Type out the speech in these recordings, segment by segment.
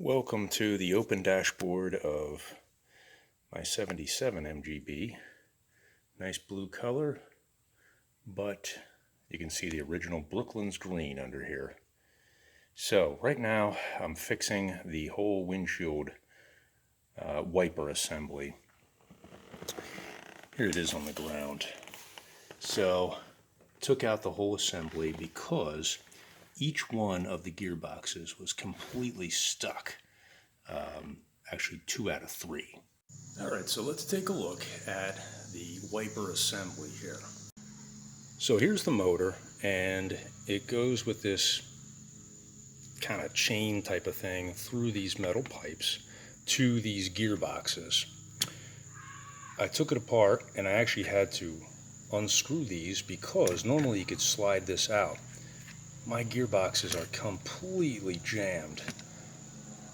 Welcome to the open dashboard of my 77 MGB. Nice blue color, but you can see the original Brooklyn's green under here. So right now I'm fixing the whole windshield wiper assembly. Here it is on the ground. So took out the whole assembly because each one of the gearboxes was completely stuck. Actually 2 out of 3. Alright, so let's take a look at the wiper assembly here. So here's the motor, and it goes with this kind of chain type of thing through these metal pipes to these gearboxes. I took it apart and I actually had to unscrew these because normally you could slide this out. My gearboxes are completely jammed.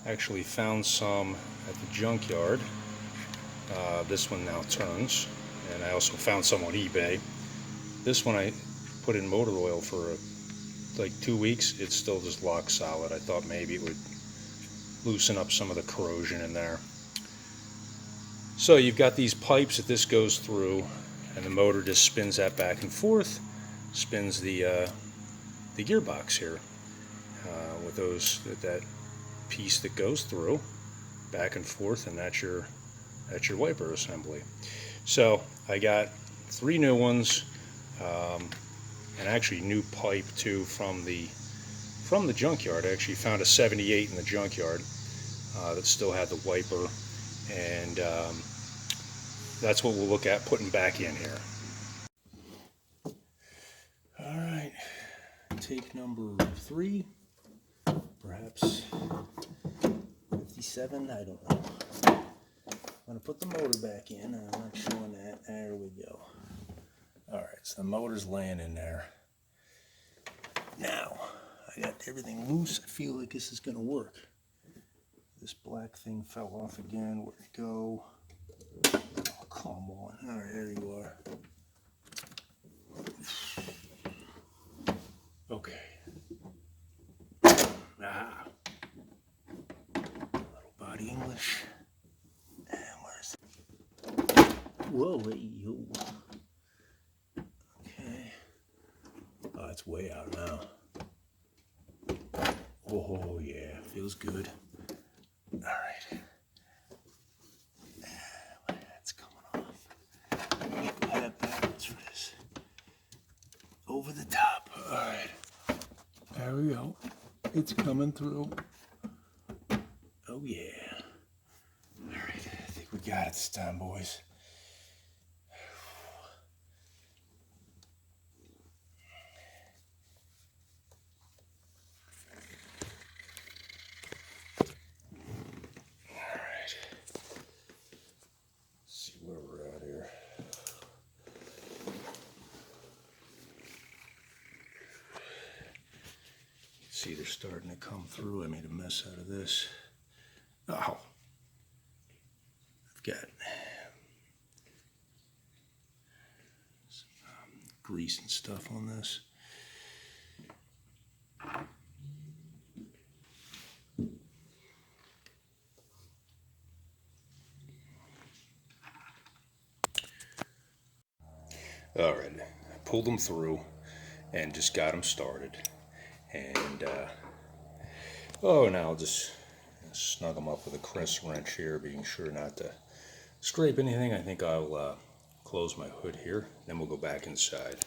I actually found some at the junkyard. This one now turns, and I also found some on eBay. This one I put in motor oil for like 2 weeks. It's still just lock solid. I thought maybe it would loosen up some of the corrosion in there. So you've got these pipes that this goes through, and the motor just spins that back and forth, spins the gearbox here with that piece that goes through back and forth, and that's your wiper assembly. So I got 3 new ones, and actually new pipe too from the junkyard. I actually found a 78 in the junkyard that still had the wiper, and that's what we'll look at putting back in here. All right, tape number 3, perhaps 57, I don't know. I'm going to put the motor back in. I'm not showing that. There we go. Alright, so the motor's laying in there. Now, I got everything loose. I feel like this is going to work. This black thing fell off again. Where'd it go? Oh, come on. Alright, there you are. Okay. Ah. Little body English. Whoa, hey, yo. Okay. Oh, it's way out now. Oh, yeah. Feels good. All right. That's coming off. Put that backwards for this. Over the top. All right. There we go. It's coming through. Oh, yeah. All right. I think we got it this time, boys. See, they're starting to come through. I made a mess out of this. Oh, I've got some grease and stuff on this. All right, I pulled them through and just got them started. And now I'll just snug them up with a Crest wrench here, being sure not to scrape anything. I think I'll close my hood here, then we'll go back inside.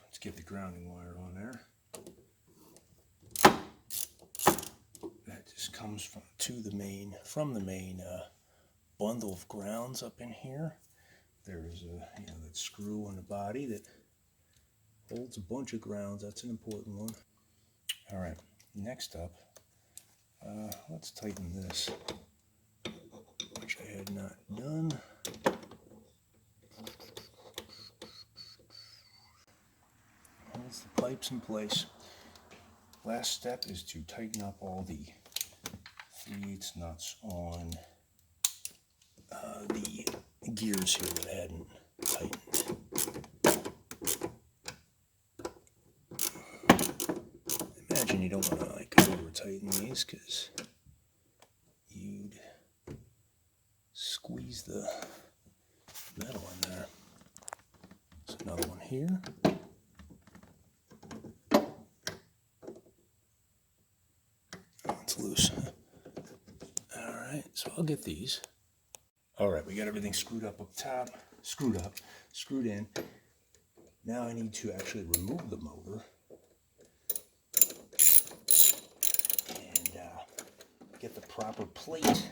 Let's get the grounding wire on there. That just comes from the main bundle of grounds up in here. There's that screw on the body that holds a bunch of grounds. That's an important one. All right, next up, let's tighten this, which I had not done. Once the pipe's in place, last step is to tighten up all the 3/8 nuts on the gears here that I hadn't tightened. Imagine you don't want to over tighten these because you'd squeeze the metal in there. There's another one here. Oh, it's loose. All right, so I'll get these. All right, we got everything screwed up top, screwed in. Now I need to actually remove the motor and get the proper plate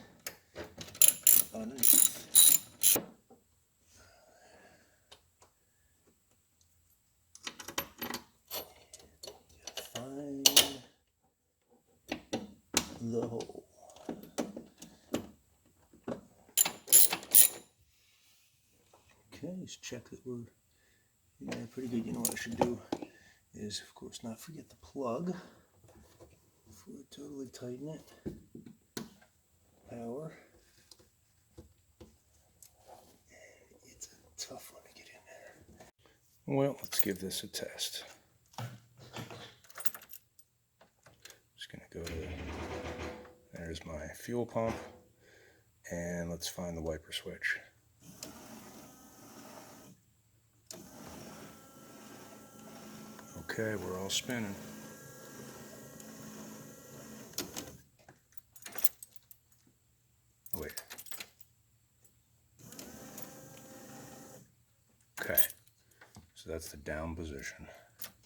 underneath. Find the hole. Okay, let's check that we're pretty good. You know what I should do is, of course, not forget the plug before I totally tighten it. Power. And it's a tough one to get in there. Well, let's give this a test. Just going to go to, there's my fuel pump, and let's find the wiper switch. Okay, we're all spinning. Wait. Okay, so that's the down position.